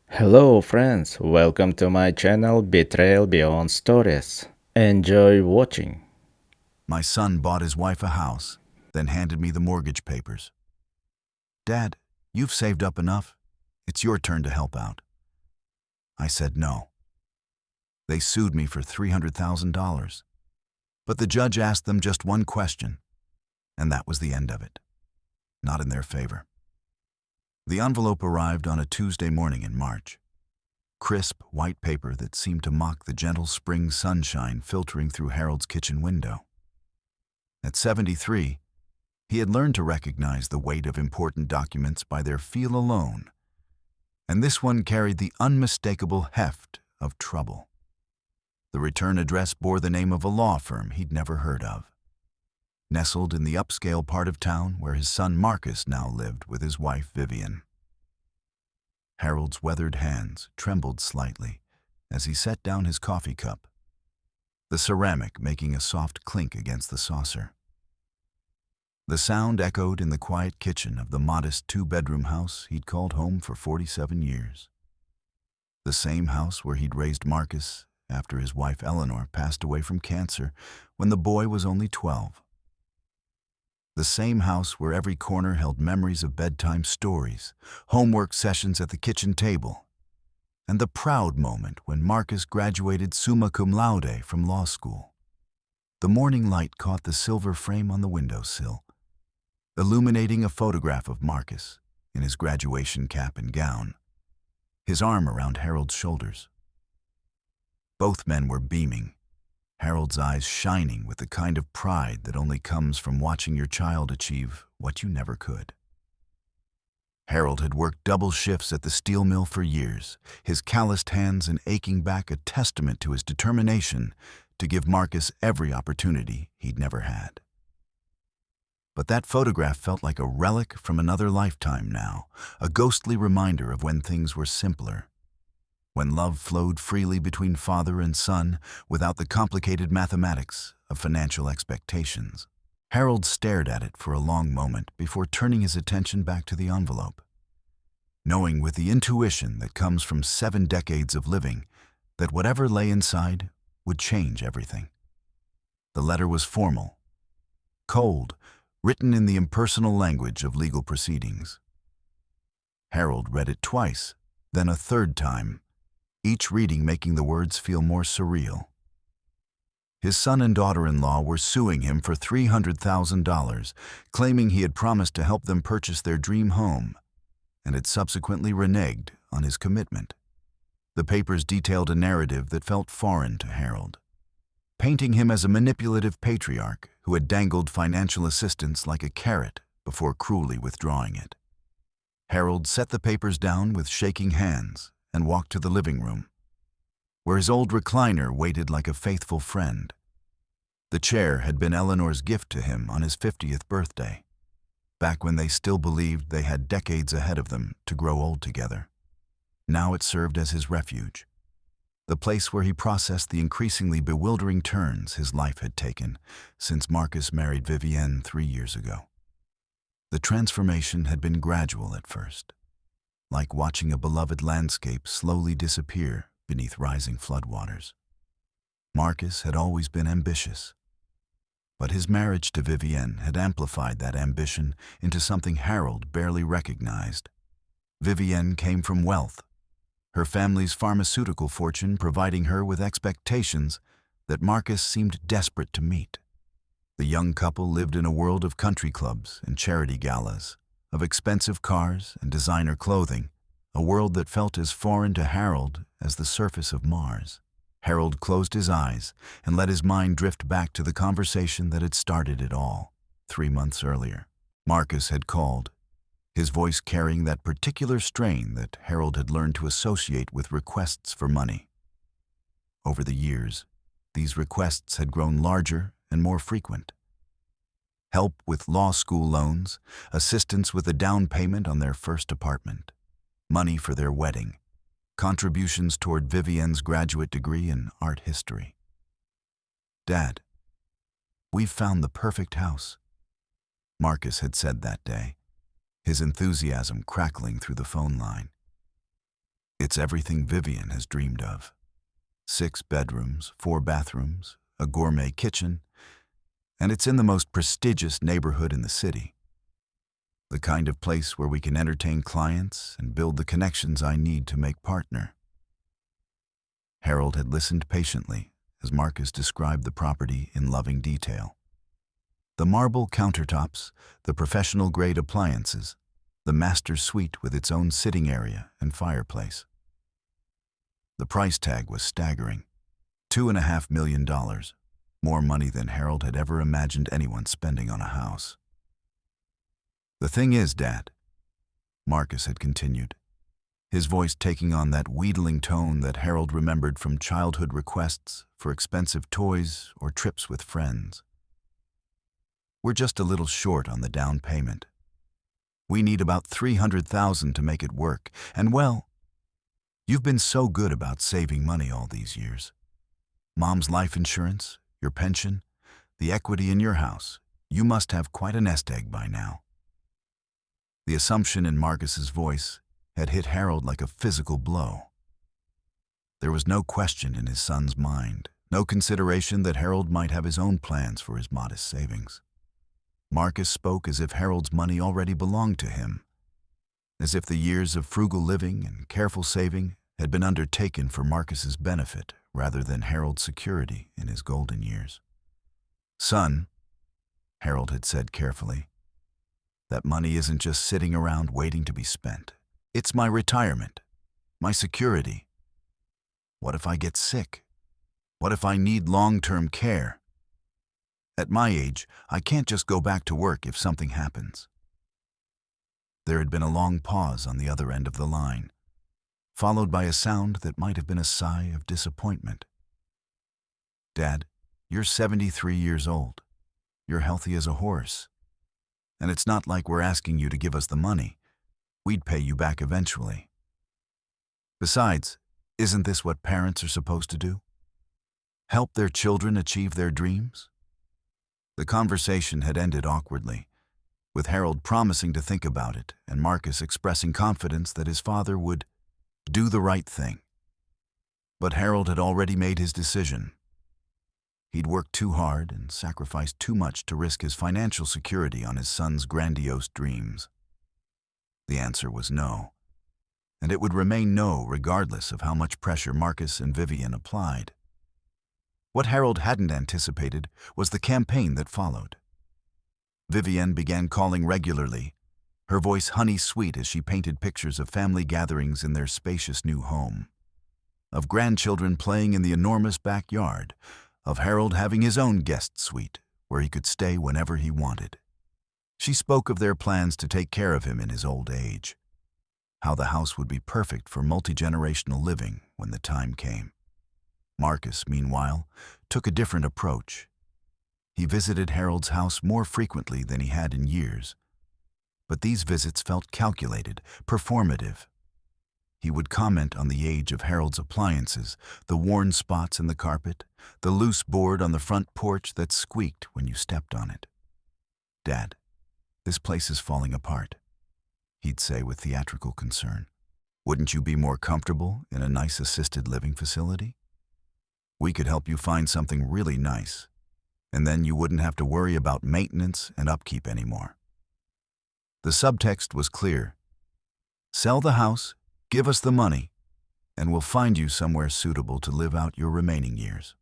Hello friends, welcome to my channel Betrayal Beyond Stories. Enjoy watching. My son bought his wife a house, then handed me the mortgage papers. "Dad, you've saved up enough. It's your turn to help out." I said no. They sued me for $300,000. But the judge asked them just one question, and that was the end of it. Not in their favor. The envelope arrived on a Tuesday morning in March. Crisp, white paper that seemed to mock the gentle spring sunshine filtering through Harold's kitchen window. At 73, he had learned to recognize the weight of important documents by their feel alone, and this one carried the unmistakable heft of trouble. The return address bore the name of a law firm he'd never heard of, nestled in the upscale part of town where his son Marcus now lived with his wife Vivian. Harold's weathered hands trembled slightly as he set down his coffee cup, the ceramic making a soft clink against the saucer. The sound echoed in the quiet kitchen of the modest two-bedroom house he'd called home for 47 years. The same house where he'd raised Marcus after his wife Eleanor passed away from cancer when the boy was only 12. The same house where every corner held memories of bedtime stories, homework sessions at the kitchen table, and the proud moment when Marcus graduated summa cum laude from law school. The morning light caught the silver frame on the windowsill, illuminating a photograph of Marcus in his graduation cap and gown, his arm around Harold's shoulders. Both men were beaming, Harold's eyes shining with the kind of pride that only comes from watching your child achieve what you never could. Harold had worked double shifts at the steel mill for years, his calloused hands and aching back a testament to his determination to give Marcus every opportunity he'd never had. But that photograph felt like a relic from another lifetime now, a ghostly reminder of when things were simpler, when love flowed freely between father and son without the complicated mathematics of financial expectations. Harold stared at it for a long moment before turning his attention back to the envelope, knowing with the intuition that comes from 7 decades of living that whatever lay inside would change everything. The letter was formal, cold, written in the impersonal language of legal proceedings. Harold read it twice, then a third time, each reading making the words feel more surreal. His son and daughter-in-law were suing him for $300,000, claiming he had promised to help them purchase their dream home, and had subsequently reneged on his commitment. The papers detailed a narrative that felt foreign to Harold, painting him as a manipulative patriarch who had dangled financial assistance like a carrot before cruelly withdrawing it. Harold set the papers down with shaking hands and walked to the living room, where his old recliner waited like a faithful friend. The chair had been Eleanor's gift to him on his 50th birthday, back when they still believed they had decades ahead of them to grow old together. Now it served as his refuge, the place where he processed the increasingly bewildering turns his life had taken since Marcus married Vivienne 3 years ago. The transformation had been gradual at first, like watching a beloved landscape slowly disappear beneath rising floodwaters. Marcus had always been ambitious, but his marriage to Vivienne had amplified that ambition into something Harold barely recognized. Vivienne came from wealth, her family's pharmaceutical fortune providing her with expectations that Marcus seemed desperate to meet. The young couple lived in a world of country clubs and charity galas, of expensive cars and designer clothing, a world that felt as foreign to Harold as the surface of Mars. Harold closed his eyes and let his mind drift back to the conversation that had started it all, 3 months earlier. Marcus had called, his voice carrying that particular strain that Harold had learned to associate with requests for money. Over the years, these requests had grown larger and more frequent. Help with law school loans, assistance with a down payment on their first apartment, money for their wedding, contributions toward Vivienne's graduate degree in art history. "Dad, we've found the perfect house," Marcus had said that day, his enthusiasm crackling through the phone line. It's everything Vivian has dreamed of. 6 bedrooms, 4 bathrooms, a gourmet kitchen, and it's in the most prestigious neighborhood in the city. The kind of place where we can entertain clients and build the connections I need to make partner. Harold had listened patiently as Marcus described the property in loving detail. The marble countertops, the professional-grade appliances, the master suite with its own sitting area and fireplace. The price tag was staggering. $2.5 million, more money than Harold had ever imagined anyone spending on a house. "The thing is, Dad," Marcus had continued, his voice taking on that wheedling tone that Harold remembered from childhood requests for expensive toys or trips with friends. "We're just a little short on the down payment. We need about $300,000 to make it work, and well, you've been so good about saving money all these years. Mom's life insurance, your pension, the equity in your house, you must have quite a nest egg by now." The assumption in Marcus's voice had hit Harold like a physical blow. There was no question in his son's mind, no consideration that Harold might have his own plans for his modest savings. Marcus spoke as if Harold's money already belonged to him, as if the years of frugal living and careful saving had been undertaken for Marcus's benefit rather than Harold's security in his golden years. "Son," Harold had said carefully, "that money isn't just sitting around waiting to be spent. It's my retirement, my security. What if I get sick? What if I need long-term care? At my age, I can't just go back to work if something happens." There had been a long pause on the other end of the line, followed by a sound that might have been a sigh of disappointment. "Dad, you're 73 years old. You're healthy as a horse. And it's not like we're asking you to give us the money. We'd pay you back eventually. Besides, isn't this what parents are supposed to do? Help their children achieve their dreams?" The conversation had ended awkwardly, with Harold promising to think about it and Marcus expressing confidence that his father would do the right thing. But Harold had already made his decision. He'd worked too hard and sacrificed too much to risk his financial security on his son's grandiose dreams. The answer was no, and it would remain no regardless of how much pressure Marcus and Vivian applied. What Harold hadn't anticipated was the campaign that followed. Vivian began calling regularly, her voice honey-sweet as she painted pictures of family gatherings in their spacious new home, of grandchildren playing in the enormous backyard, of Harold having his own guest suite where he could stay whenever he wanted. She spoke of their plans to take care of him in his old age, how the house would be perfect for multi-generational living when the time came. Marcus, meanwhile, took a different approach. He visited Harold's house more frequently than he had in years, but these visits felt calculated, performative. He would comment on the age of Harold's appliances, the worn spots in the carpet, the loose board on the front porch that squeaked when you stepped on it. "Dad, this place is falling apart," he'd say with theatrical concern. "Wouldn't you be more comfortable in a nice assisted living facility? We could help you find something really nice, and then you wouldn't have to worry about maintenance and upkeep anymore." The subtext was clear. Sell the house, give us the money, and we'll find you somewhere suitable to live out your remaining years.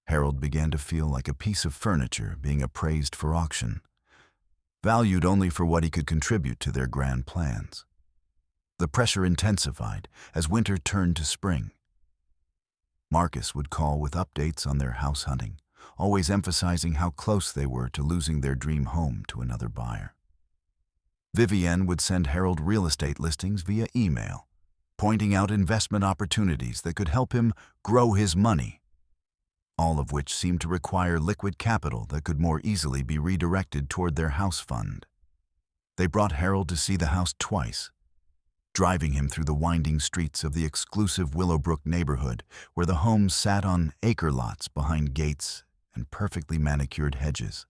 Harold began to feel like a piece of furniture being appraised for auction, valued only for what he could contribute to their grand plans. The pressure intensified as winter turned to spring. Marcus would call with updates on their house hunting, always emphasizing how close they were to losing their dream home to another buyer. Vivian would send Harold real estate listings via email, pointing out investment opportunities that could help him grow his money, all of which seemed to require liquid capital that could more easily be redirected toward their house fund. They brought Harold to see the house twice, driving him through the winding streets of the exclusive Willowbrook neighborhood where the homes sat on acre lots behind gates and perfectly manicured hedges.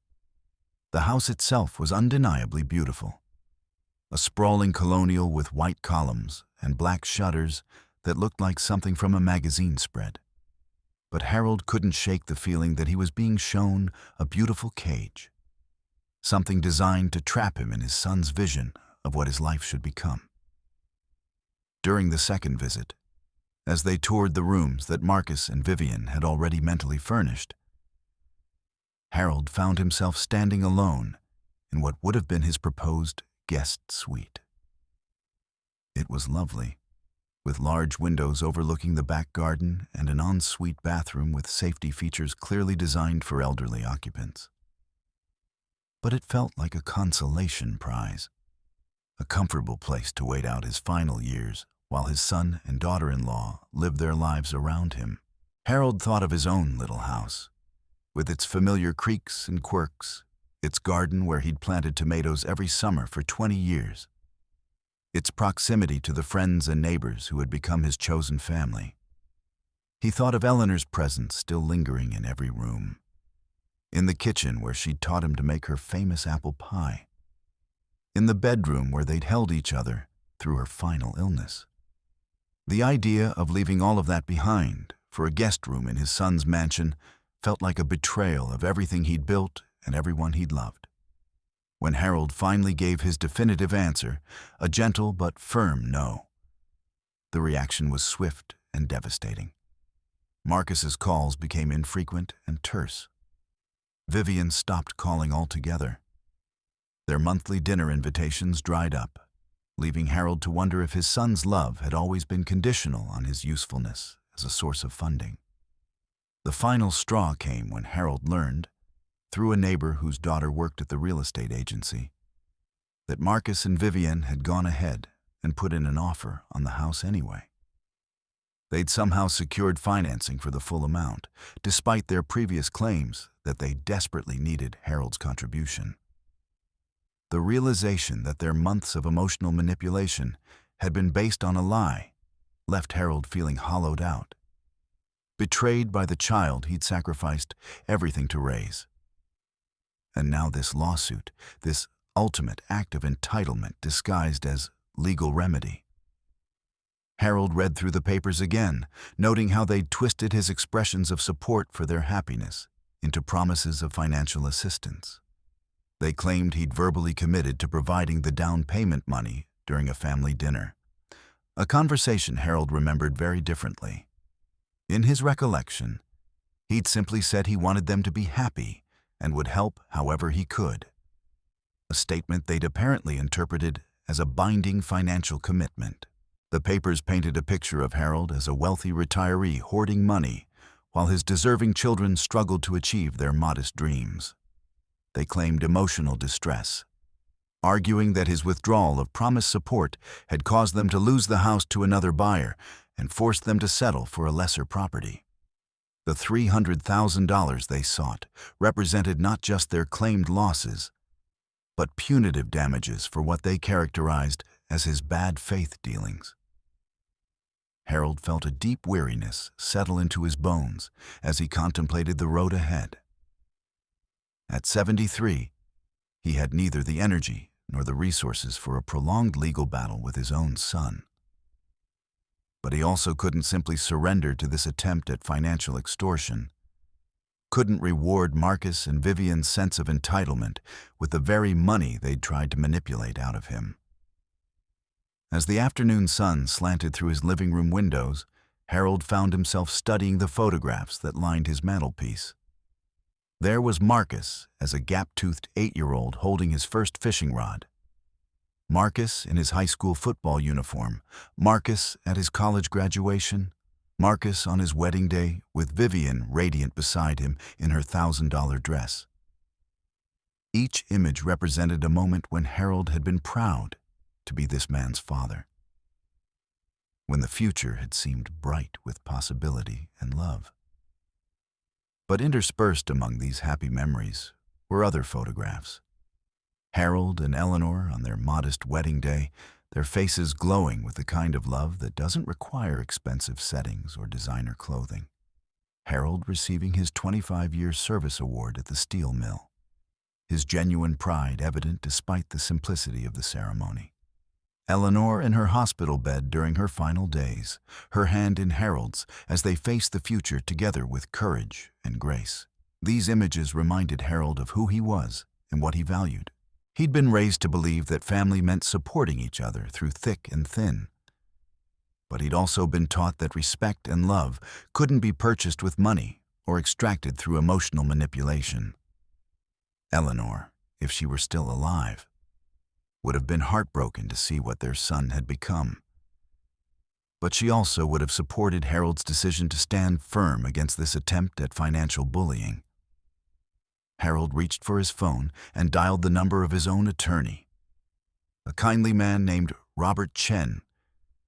The house itself was undeniably beautiful. A sprawling colonial with white columns and black shutters that looked like something from a magazine spread. But Harold couldn't shake the feeling that he was being shown a beautiful cage, something designed to trap him in his son's vision of what his life should become. During the second visit, as they toured the rooms that Marcus and Vivian had already mentally furnished, Harold found himself standing alone in what would have been his proposed guest suite. It was lovely, with large windows overlooking the back garden and an ensuite bathroom with safety features clearly designed for elderly occupants. But it felt like a consolation prize, a comfortable place to wait out his final years while his son and daughter-in-law lived their lives around him. Harold thought of his own little house, with its familiar creaks and quirks, its garden where he'd planted tomatoes every summer for 20 years, its proximity to the friends and neighbors who had become his chosen family. He thought of Eleanor's presence still lingering in every room, in the kitchen where she'd taught him to make her famous apple pie, in the bedroom where they'd held each other through her final illness. The idea of leaving all of that behind for a guest room in his son's mansion felt like a betrayal of everything he'd built and everyone he'd loved. When Harold finally gave his definitive answer, a gentle but firm no, the reaction was swift and devastating. Marcus's calls became infrequent and terse. Vivian stopped calling altogether. Their monthly dinner invitations dried up, leaving Harold to wonder if his son's love had always been conditional on his usefulness as a source of funding. The final straw came when Harold learned, through a neighbor whose daughter worked at the real estate agency, that Marcus and Vivian had gone ahead and put in an offer on the house anyway. They'd somehow secured financing for the full amount, despite their previous claims that they desperately needed Harold's contribution. The realization that their months of emotional manipulation had been based on a lie left Harold feeling hollowed out, betrayed by the child he'd sacrificed everything to raise. And now this lawsuit, this ultimate act of entitlement disguised as legal remedy. Harold read through the papers again, noting how they'd twisted his expressions of support for their happiness into promises of financial assistance. They claimed he'd verbally committed to providing the down payment money during a family dinner, a conversation Harold remembered very differently. In his recollection, he'd simply said he wanted them to be happy and would help however he could, a statement they'd apparently interpreted as a binding financial commitment. The papers painted a picture of Harold as a wealthy retiree hoarding money while his deserving children struggled to achieve their modest dreams. They claimed emotional distress, arguing that his withdrawal of promised support had caused them to lose the house to another buyer and forced them to settle for a lesser property. The $300,000 they sought represented not just their claimed losses, but punitive damages for what they characterized as his bad faith dealings. Harold felt a deep weariness settle into his bones as he contemplated the road ahead. At 73, he had neither the energy nor the resources for a prolonged legal battle with his own son. But he also couldn't simply surrender to this attempt at financial extortion, couldn't reward Marcus and Vivian's sense of entitlement with the very money they'd tried to manipulate out of him. As the afternoon sun slanted through his living room windows, Harold found himself studying the photographs that lined his mantelpiece. There was Marcus as a gap-toothed 8-year-old holding his first fishing rod. Marcus in his high school football uniform, Marcus at his college graduation, Marcus on his wedding day with Vivian radiant beside him in her $1,000 dress. Each image represented a moment when Harold had been proud to be this man's father, when the future had seemed bright with possibility and love. But interspersed among these happy memories were other photographs. Harold and Eleanor on their modest wedding day, their faces glowing with the kind of love that doesn't require expensive settings or designer clothing. Harold receiving his 25-year service award at the steel mill, his genuine pride evident despite the simplicity of the ceremony. Eleanor in her hospital bed during her final days, her hand in Harold's as they faced the future together with courage and grace. These images reminded Harold of who he was and what he valued. He'd been raised to believe that family meant supporting each other through thick and thin. But he'd also been taught that respect and love couldn't be purchased with money or extracted through emotional manipulation. Eleanor, if she were still alive, would have been heartbroken to see what their son had become. But she also would have supported Harold's decision to stand firm against this attempt at financial bullying. Harold reached for his phone and dialed the number of his own attorney, a kindly man named Robert Chen,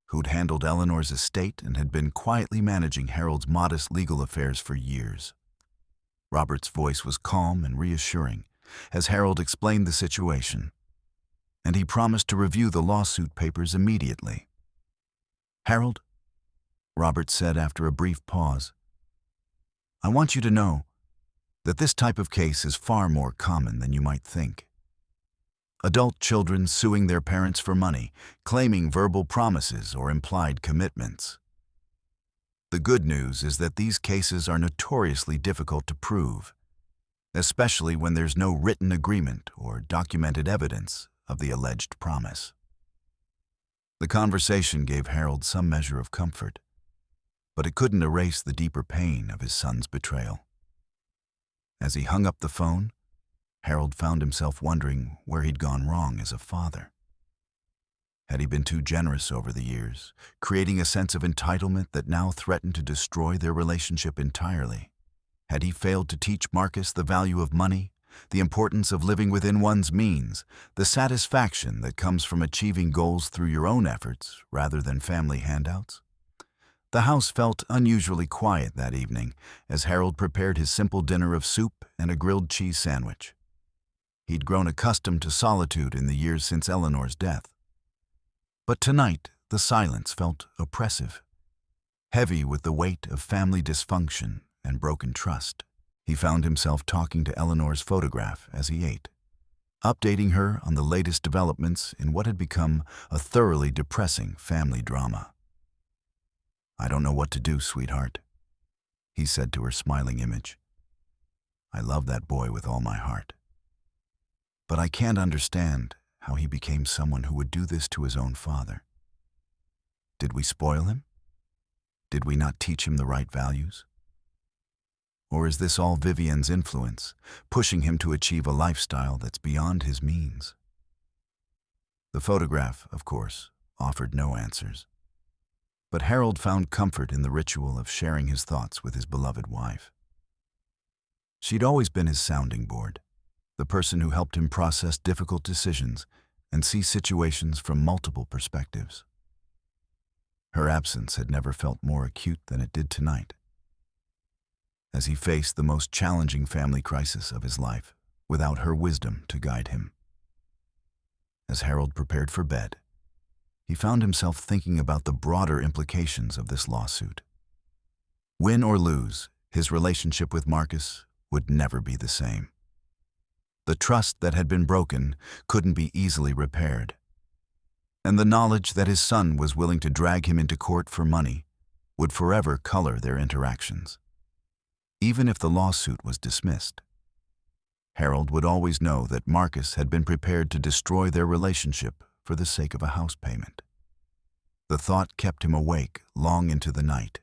who'd handled Eleanor's estate and had been quietly managing Harold's modest legal affairs for years. Robert's voice was calm and reassuring as Harold explained the situation, and he promised to review the lawsuit papers immediately. "Harold," Robert said after a brief pause, "I want you to know that this type of case is far more common than you might think. Adult children suing their parents for money, claiming verbal promises or implied commitments. The good news is that these cases are notoriously difficult to prove, especially when there's no written agreement or documented evidence of the alleged promise." The conversation gave Harold some measure of comfort, but it couldn't erase the deeper pain of his son's betrayal. As he hung up the phone, Harold found himself wondering where he'd gone wrong as a father. Had he been too generous over the years, creating a sense of entitlement that now threatened to destroy their relationship entirely? Had he failed to teach Marcus the value of money, the importance of living within one's means, the satisfaction that comes from achieving goals through your own efforts rather than family handouts? The house felt unusually quiet that evening as Harold prepared his simple dinner of soup and a grilled cheese sandwich. He'd grown accustomed to solitude in the years since Eleanor's death. But tonight, the silence felt oppressive, heavy with the weight of family dysfunction and broken trust. He found himself talking to Eleanor's photograph as he ate, updating her on the latest developments in what had become a thoroughly depressing family drama. "I don't know what to do, sweetheart," he said to her smiling image. "I love that boy with all my heart. But I can't understand how he became someone who would do this to his own father. Did we spoil him? Did we not teach him the right values? Or is this all Vivian's influence, pushing him to achieve a lifestyle that's beyond his means?" The photograph, of course, offered no answers. But Harold found comfort in the ritual of sharing his thoughts with his beloved wife. She'd always been his sounding board, the person who helped him process difficult decisions and see situations from multiple perspectives. Her absence had never felt more acute than it did tonight, as he faced the most challenging family crisis of his life without her wisdom to guide him. As Harold prepared for bed, he found himself thinking about the broader implications of this lawsuit. Win or lose, his relationship with Marcus would never be the same. The trust that had been broken couldn't be easily repaired, and the knowledge that his son was willing to drag him into court for money would forever color their interactions. Even if the lawsuit was dismissed, Harold would always know that Marcus had been prepared to destroy their relationship for the sake of a house payment. The thought kept him awake long into the night,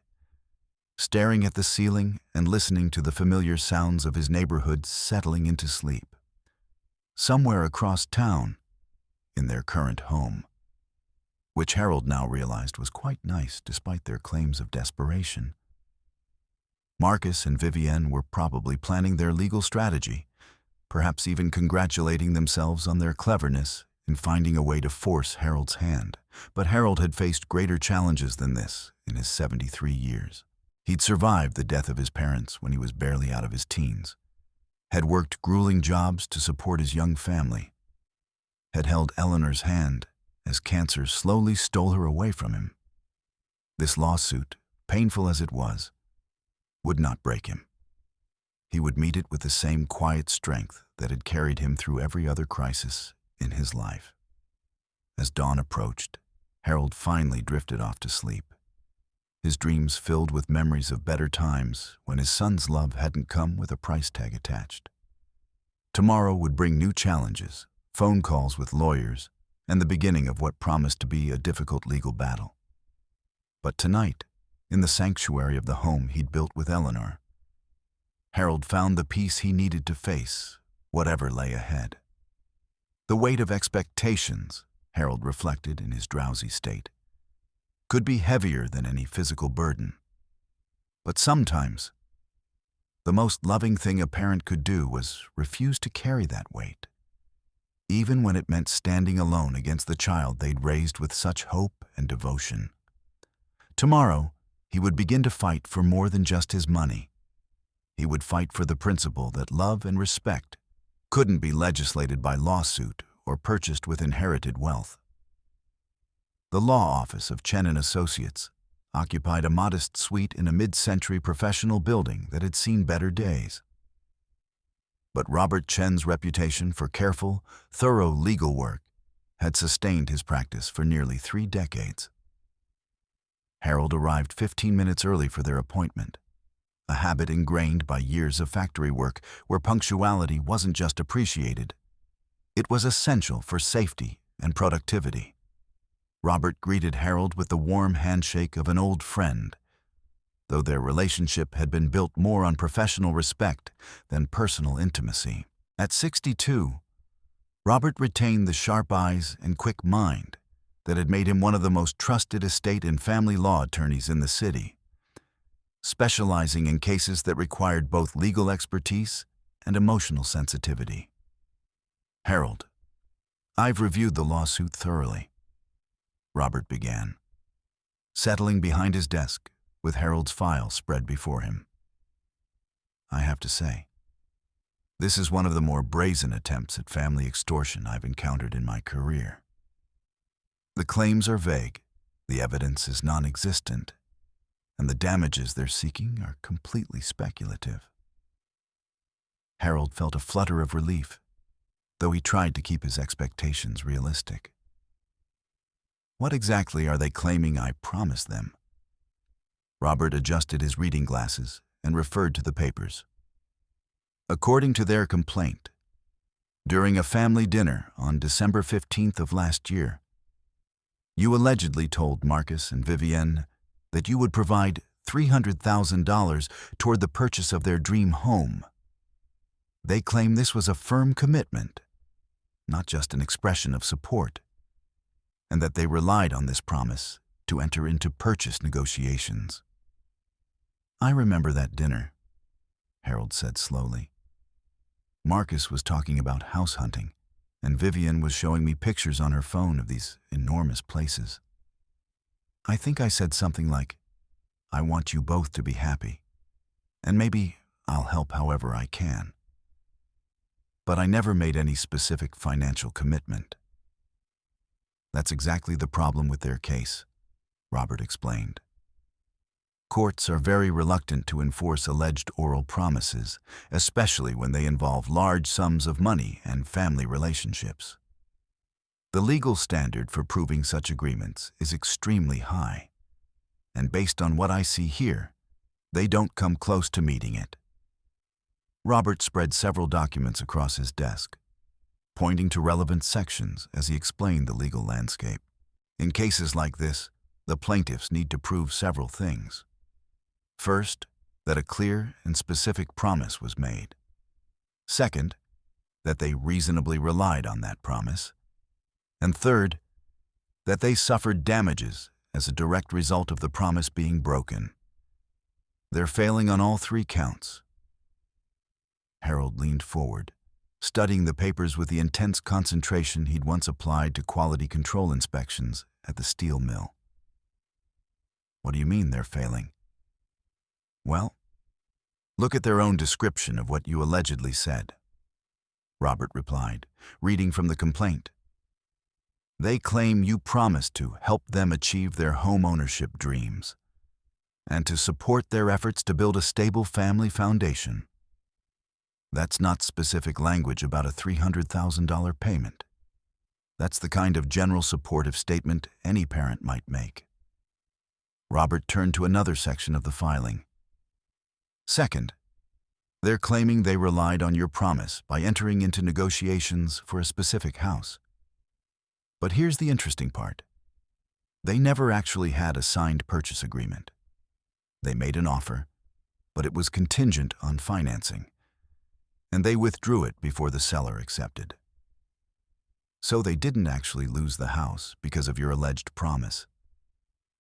staring at the ceiling and listening to the familiar sounds of his neighborhood settling into sleep. Somewhere across town, in their current home, which Harold now realized was quite nice despite their claims of desperation. Marcus and Vivienne were probably planning their legal strategy, perhaps even congratulating themselves on their cleverness in finding a way to force Harold's hand. But Harold had faced greater challenges than this in his 73 years. He'd survived the death of his parents when he was barely out of his teens, had worked grueling jobs to support his young family, had held Eleanor's hand as cancer slowly stole her away from him. This lawsuit, painful as it was, would not break him. He would meet it with the same quiet strength that had carried him through every other crisis in his life. As dawn approached, Harold finally drifted off to sleep, his dreams filled with memories of better times when his son's love hadn't come with a price tag attached. Tomorrow would bring new challenges, phone calls with lawyers, and the beginning of what promised to be a difficult legal battle. But tonight, in the sanctuary of the home he'd built with Eleanor, Harold found the peace he needed to face whatever lay ahead. The weight of expectations, Harold reflected in his drowsy state, could be heavier than any physical burden. But sometimes, the most loving thing a parent could do was refuse to carry that weight, even when it meant standing alone against the child they'd raised with such hope and devotion. Tomorrow, he would begin to fight for more than just his money. He would fight for the principle that love and respect couldn't be legislated by lawsuit or purchased with inherited wealth. The law office of Chen & Associates occupied a modest suite in a mid-century professional building that had seen better days. But Robert Chen's reputation for careful, thorough legal work had sustained his practice for nearly 3 decades. Harold arrived 15 minutes early for their appointment, a habit ingrained by years of factory work where punctuality wasn't just appreciated, it was essential for safety and productivity. Robert greeted Harold with the warm handshake of an old friend, though their relationship had been built more on professional respect than personal intimacy. At 62, Robert retained the sharp eyes and quick mind that had made him one of the most trusted estate and family law attorneys in the city, specializing in cases that required both legal expertise and emotional sensitivity. Harold, I've reviewed the lawsuit thoroughly, Robert began, settling behind his desk with Harold's file spread before him. I have to say, this is one of the more brazen attempts at family extortion I've encountered in my career. The claims are vague, the evidence is non-existent, and the damages they're seeking are completely speculative. Harold felt a flutter of relief, though he tried to keep his expectations realistic. What exactly are they claiming I promised them? Robert adjusted his reading glasses and referred to the papers. According to their complaint, during a family dinner on December 15th of last year, you allegedly told Marcus and Vivienne that you would provide $300,000 toward the purchase of their dream home. They claim this was a firm commitment, not just an expression of support, and that they relied on this promise to enter into purchase negotiations. I remember that dinner, Harold said slowly. Marcus was talking about house hunting, and Vivienne was showing me pictures on her phone of these enormous places. I think I said something like, I want you both to be happy, and maybe I'll help however I can. But I never made any specific financial commitment. That's exactly the problem with their case, Robert explained. Courts are very reluctant to enforce alleged oral promises, especially when they involve large sums of money and family relationships. The legal standard for proving such agreements is extremely high, and based on what I see here, they don't come close to meeting it. Robert spread several documents across his desk, pointing to relevant sections as he explained the legal landscape. In cases like this, the plaintiffs need to prove several things. First, that a clear and specific promise was made. Second, that they reasonably relied on that promise. And third, that they suffered damages as a direct result of the promise being broken. They're failing on all 3 counts. Harold leaned forward, studying the papers with the intense concentration he'd once applied to quality control inspections at the steel mill. What do you mean they're failing? Well, look at their own description of what you allegedly said, Robert replied, reading from the complaint. They claim you promised to help them achieve their home ownership dreams and to support their efforts to build a stable family foundation. That's not specific language about a $300,000 payment. That's the kind of general supportive statement any parent might make. Robert turned to another section of the filing. Second, they're claiming they relied on your promise by entering into negotiations for a specific house. But here's the interesting part. They never actually had a signed purchase agreement. They made an offer, but it was contingent on financing, and they withdrew it before the seller accepted. So they didn't actually lose the house because of your alleged promise.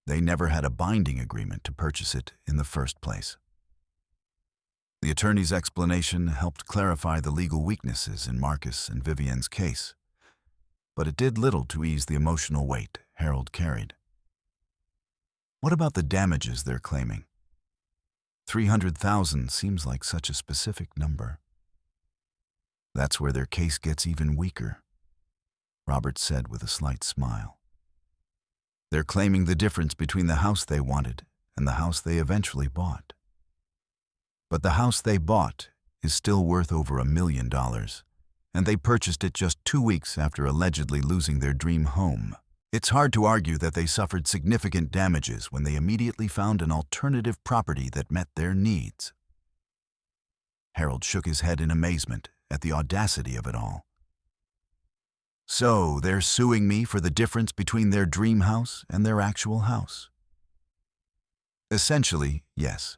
They never had a binding agreement to purchase it in the first place. The attorney's explanation helped clarify the legal weaknesses in Marcus and Vivienne's case, but it did little to ease the emotional weight Harold carried. What about the damages they're claiming? $300,000 seems like such a specific number. That's where their case gets even weaker, Robert said with a slight smile. They're claiming the difference between the house they wanted and the house they eventually bought. But the house they bought is still worth over $1 million, and they purchased it just 2 weeks after allegedly losing their dream home. It's hard to argue that they suffered significant damages when they immediately found an alternative property that met their needs. Harold shook his head in amazement at the audacity of it all. So they're suing me for the difference between their dream house and their actual house? Essentially, yes.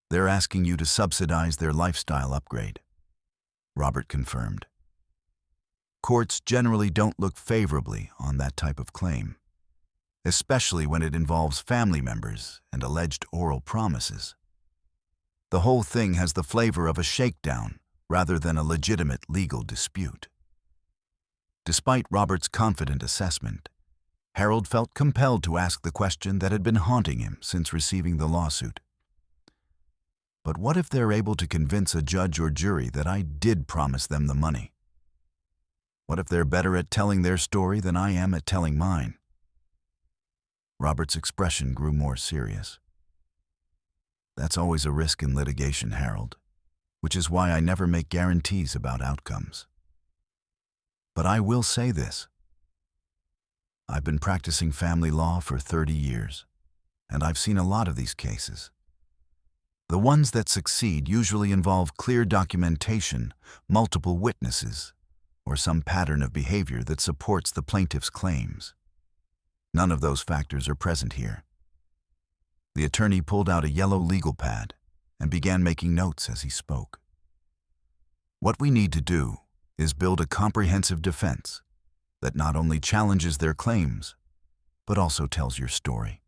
They're asking you to subsidize their lifestyle upgrade, Robert confirmed. Courts generally don't look favorably on that type of claim, especially when it involves family members and alleged oral promises. The whole thing has the flavor of a shakedown rather than a legitimate legal dispute. Despite Robert's confident assessment, Harold felt compelled to ask the question that had been haunting him since receiving the lawsuit. But what if they're able to convince a judge or jury that I did promise them the money? What if they're better at telling their story than I am at telling mine? Robert's expression grew more serious. That's always a risk in litigation, Harold, which is why I never make guarantees about outcomes. But I will say this. I've been practicing family law for 30 years, and I've seen a lot of these cases. The ones that succeed usually involve clear documentation, multiple witnesses, or some pattern of behavior that supports the plaintiff's claims. None of those factors are present here. The attorney pulled out a yellow legal pad and began making notes as he spoke. What we need to do is build a comprehensive defense that not only challenges their claims, but also tells your story.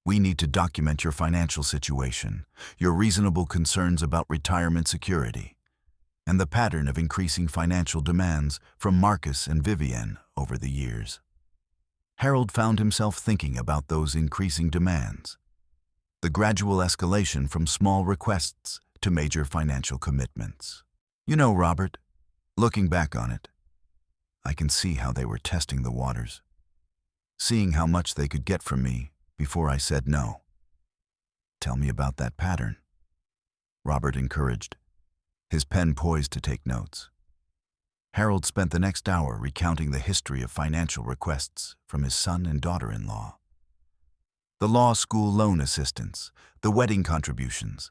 We need to document your financial situation, your reasonable concerns about retirement security, and the pattern of increasing financial demands from Marcus and Vivienne over the years. Harold found himself thinking about those increasing demands, the gradual escalation from small requests to major financial commitments. You know, Robert, looking back on it, I can see how they were testing the waters, seeing how much they could get from me before I said no. Tell me about that pattern, Robert encouraged, his pen poised to take notes. Harold spent the next hour recounting the history of financial requests from his son and daughter-in-law. The law school loan assistance, the wedding contributions,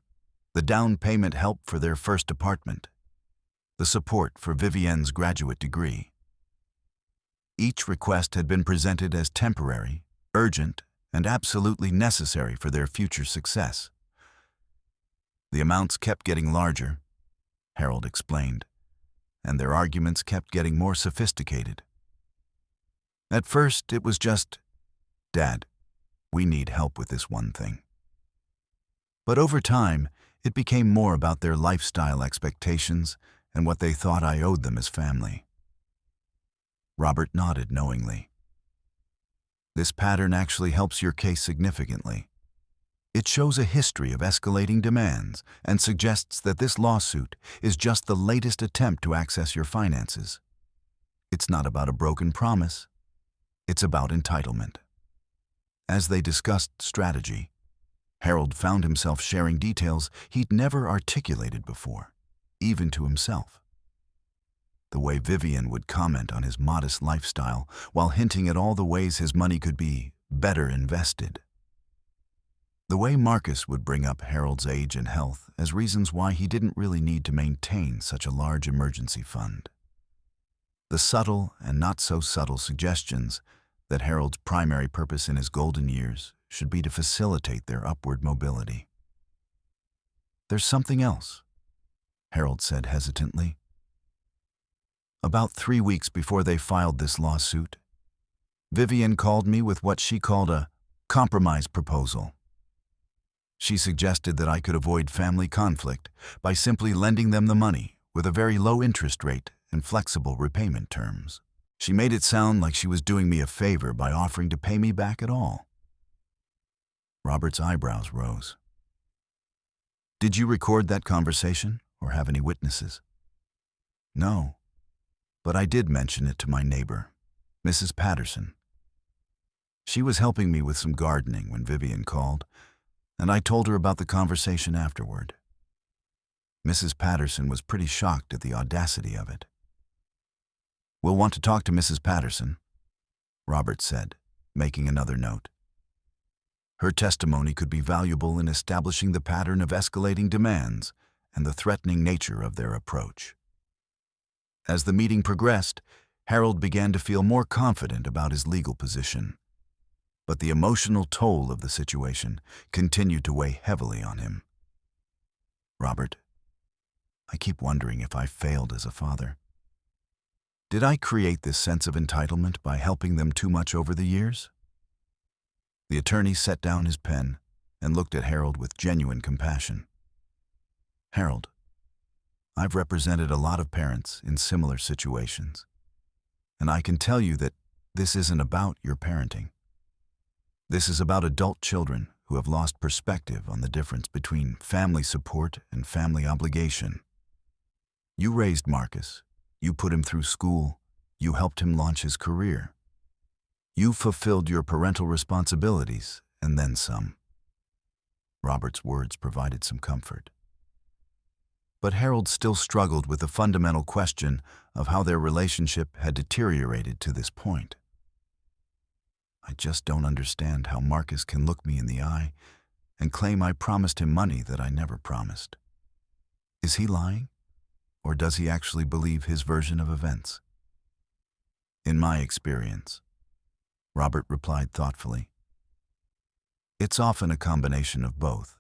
the down payment help for their first apartment, the support for Vivienne's graduate degree. Each request had been presented as temporary, urgent, and absolutely necessary for their future success. The amounts kept getting larger, Harold explained, and their arguments kept getting more sophisticated. At first, it was just, "Dad, we need help with this one thing." But over time, it became more about their lifestyle expectations and what they thought I owed them as family. Robert nodded knowingly. This pattern actually helps your case significantly. It shows a history of escalating demands and suggests that this lawsuit is just the latest attempt to access your finances. It's not about a broken promise. It's about entitlement. As they discussed strategy, Harold found himself sharing details he'd never articulated before, even to himself. The way Vivian would comment on his modest lifestyle while hinting at all the ways his money could be better invested. The way Marcus would bring up Harold's age and health as reasons why he didn't really need to maintain such a large emergency fund. The subtle and not so subtle suggestions that Harold's primary purpose in his golden years should be to facilitate their upward mobility. "There's something else," Harold said hesitantly. "About 3 weeks before they filed this lawsuit, Vivian called me with what she called a compromise proposal. She suggested that I could avoid family conflict by simply lending them the money with a very low interest rate and flexible repayment terms. She made it sound like she was doing me a favor by offering to pay me back at all." Robert's eyebrows rose. "Did you record that conversation or have any witnesses?" "No, but I did mention it to my neighbor, Mrs. Patterson. She was helping me with some gardening when Vivian called, and I told her about the conversation afterward. Mrs. Patterson was pretty shocked at the audacity of it." "We'll want to talk to Mrs. Patterson," Robert said, making another note. "Her testimony could be valuable in establishing the pattern of escalating demands and the threatening nature of their approach." As the meeting progressed, Harold began to feel more confident about his legal position. But the emotional toll of the situation continued to weigh heavily on him. "Robert, I keep wondering if I failed as a father. Did I create this sense of entitlement by helping them too much over the years?" The attorney set down his pen and looked at Harold with genuine compassion. "Harold, I've represented a lot of parents in similar situations, and I can tell you that this isn't about your parenting. This is about adult children who have lost perspective on the difference between family support and family obligation. You raised Marcus. You put him through school. You helped him launch his career. You fulfilled your parental responsibilities, and then some." Robert's words provided some comfort. But Harold still struggled with the fundamental question of how their relationship had deteriorated to this point. "I just don't understand how Marcus can look me in the eye and claim I promised him money that I never promised. Is he lying? Or does he actually believe his version of events?" "In my experience," Robert replied thoughtfully, "it's often a combination of both.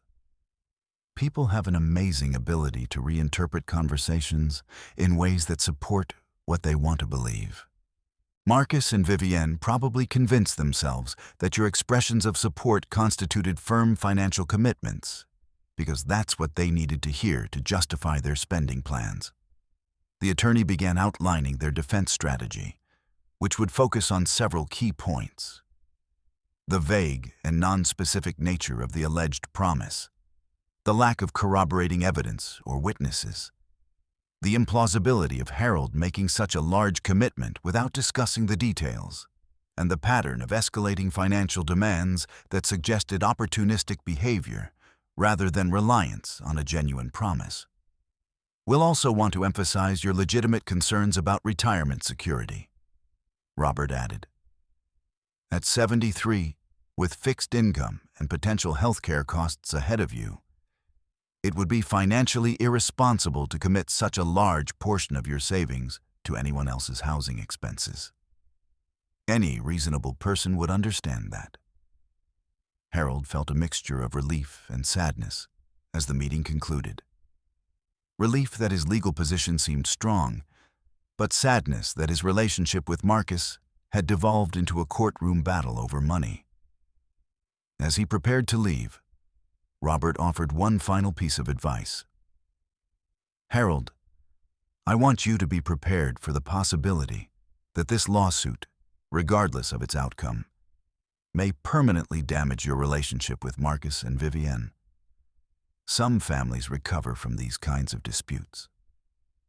People have an amazing ability to reinterpret conversations in ways that support what they want to believe. Marcus and Vivienne probably convinced themselves that your expressions of support constituted firm financial commitments, because that's what they needed to hear to justify their spending plans." The attorney began outlining their defense strategy, which would focus on several key points: the vague and non-specific nature of the alleged promise, the lack of corroborating evidence or witnesses, the implausibility of Harold making such a large commitment without discussing the details, and the pattern of escalating financial demands that suggested opportunistic behavior rather than reliance on a genuine promise. "We'll also want to emphasize your legitimate concerns about retirement security," Robert added. "At 73, with fixed income and potential health care costs ahead of you, it would be financially irresponsible to commit such a large portion of your savings to anyone else's housing expenses. Any reasonable person would understand that." Harold felt a mixture of relief and sadness as the meeting concluded. Relief that his legal position seemed strong, but sadness that his relationship with Marcus had devolved into a courtroom battle over money. As he prepared to leave, Robert offered one final piece of advice. "Harold, I want you to be prepared for the possibility that this lawsuit, regardless of its outcome, may permanently damage your relationship with Marcus and Vivienne. Some families recover from these kinds of disputes,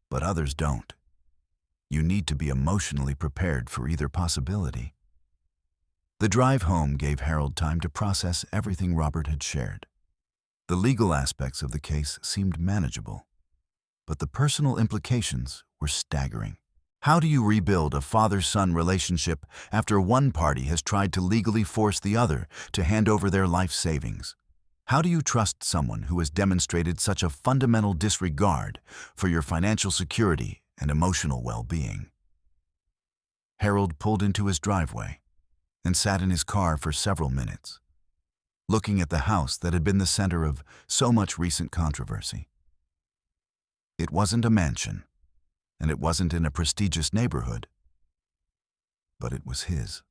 but others don't. You need to be emotionally prepared for either possibility." The drive home gave Harold time to process everything Robert had shared. The legal aspects of the case seemed manageable, but the personal implications were staggering. How do you rebuild a father-son relationship after one party has tried to legally force the other to hand over their life savings? How do you trust someone who has demonstrated such a fundamental disregard for your financial security and emotional well-being? Harold pulled into his driveway and sat in his car for several minutes, looking at the house that had been the center of so much recent controversy. It wasn't a mansion, and it wasn't in a prestigious neighborhood, but it was his.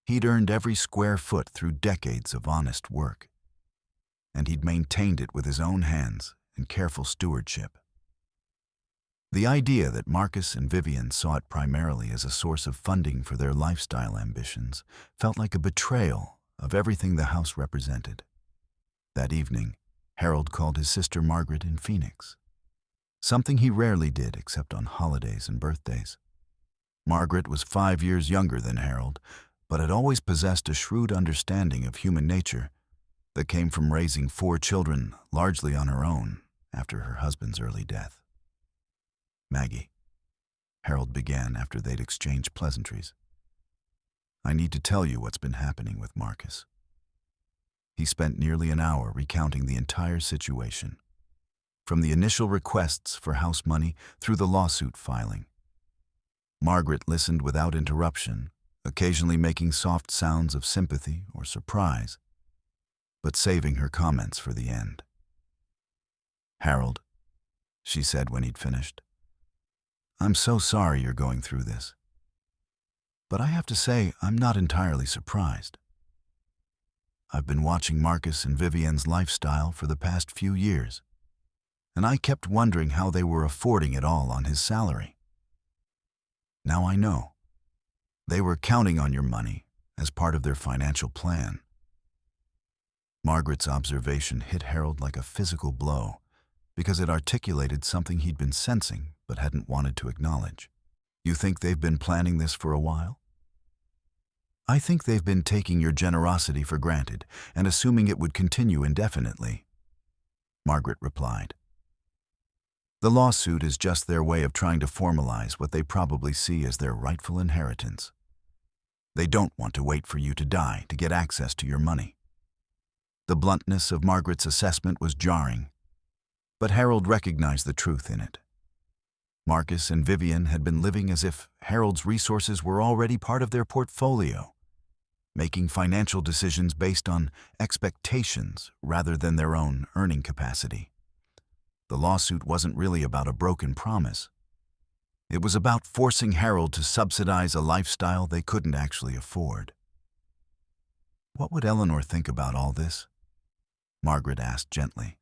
He'd earned every square foot through decades of honest work, and he'd maintained it with his own hands and careful stewardship. The idea that Marcus and Vivian saw it primarily as a source of funding for their lifestyle ambitions felt like a betrayal of everything the house represented. That evening, Harold called his sister Margaret in Phoenix, something he rarely did except on holidays and birthdays. Margaret was 5 years younger than Harold, but had always possessed a shrewd understanding of human nature that came from raising 4 children largely on her own after her husband's early death. "Maggie," Harold began after they'd exchanged pleasantries, "I need to tell you what's been happening with Marcus." He spent nearly an hour recounting the entire situation, from the initial requests for house money through the lawsuit filing. Margaret listened without interruption, occasionally making soft sounds of sympathy or surprise, but saving her comments for the end. "Harold," she said when he'd finished, "I'm so sorry you're going through this. But I have to say, I'm not entirely surprised. I've been watching Marcus and Vivian's lifestyle for the past few years, and I kept wondering how they were affording it all on his salary. Now I know. They were counting on your money as part of their financial plan." Margaret's observation hit Harold like a physical blow because it articulated something he'd been sensing but hadn't wanted to acknowledge. "You think they've been planning this for a while?" "I think they've been taking your generosity for granted and assuming it would continue indefinitely," Margaret replied. "The lawsuit is just their way of trying to formalize what they probably see as their rightful inheritance. They don't want to wait for you to die to get access to your money." The bluntness of Margaret's assessment was jarring, but Harold recognized the truth in it. Marcus and Vivian had been living as if Harold's resources were already part of their portfolio, making financial decisions based on expectations rather than their own earning capacity. The lawsuit wasn't really about a broken promise. It was about forcing Harold to subsidize a lifestyle they couldn't actually afford. "What would Eleanor think about all this?" Margaret asked gently.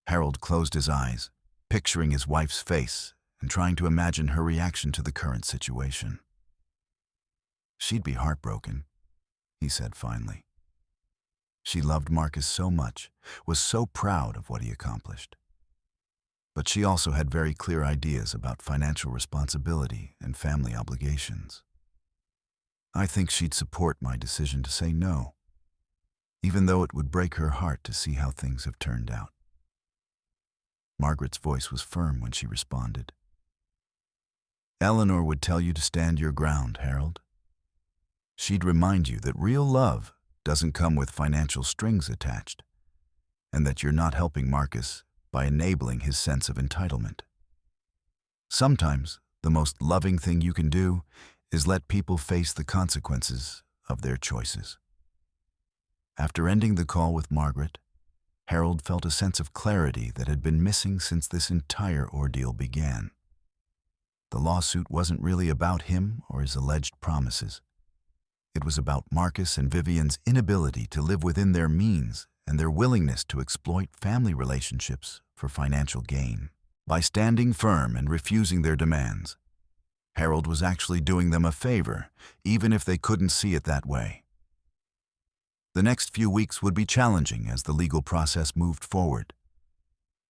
Harold closed his eyes, picturing his wife's face and trying to imagine her reaction to the current situation. "She'd be heartbroken," he said finally. She loved Marcus so much, was so proud of what he accomplished. But she also had very clear ideas about financial responsibility and family obligations. "I think she'd support my decision to say no, even though it would break her heart to see how things have turned out." Margaret's voice was firm when she responded. "Eleanor would tell you to stand your ground, Harold. She'd remind you that real love doesn't come with financial strings attached, and that you're not helping Marcus by enabling his sense of entitlement. Sometimes the most loving thing you can do is let people face the consequences of their choices." After ending the call with Margaret, Harold felt a sense of clarity that had been missing since this entire ordeal began. The lawsuit wasn't really about him or his alleged promises. It was about Marcus and Vivian's inability to live within their means and their willingness to exploit family relationships for financial gain. By standing firm and refusing their demands, Harold was actually doing them a favor, even if they couldn't see it that way. The next few weeks would be challenging as the legal process moved forward.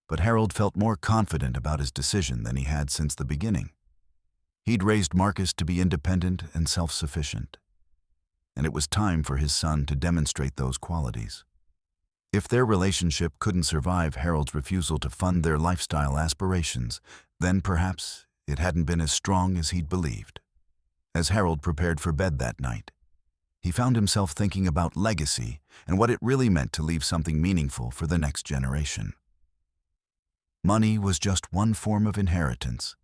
But Harold felt more confident about his decision than he had since the beginning. He'd raised Marcus to be independent and self-sufficient, and it was time for his son to demonstrate those qualities. If their relationship couldn't survive Harold's refusal to fund their lifestyle aspirations, then perhaps it hadn't been as strong as he'd believed. As Harold prepared for bed that night, he found himself thinking about legacy and what it really meant to leave something meaningful for the next generation. Money was just one form of inheritance,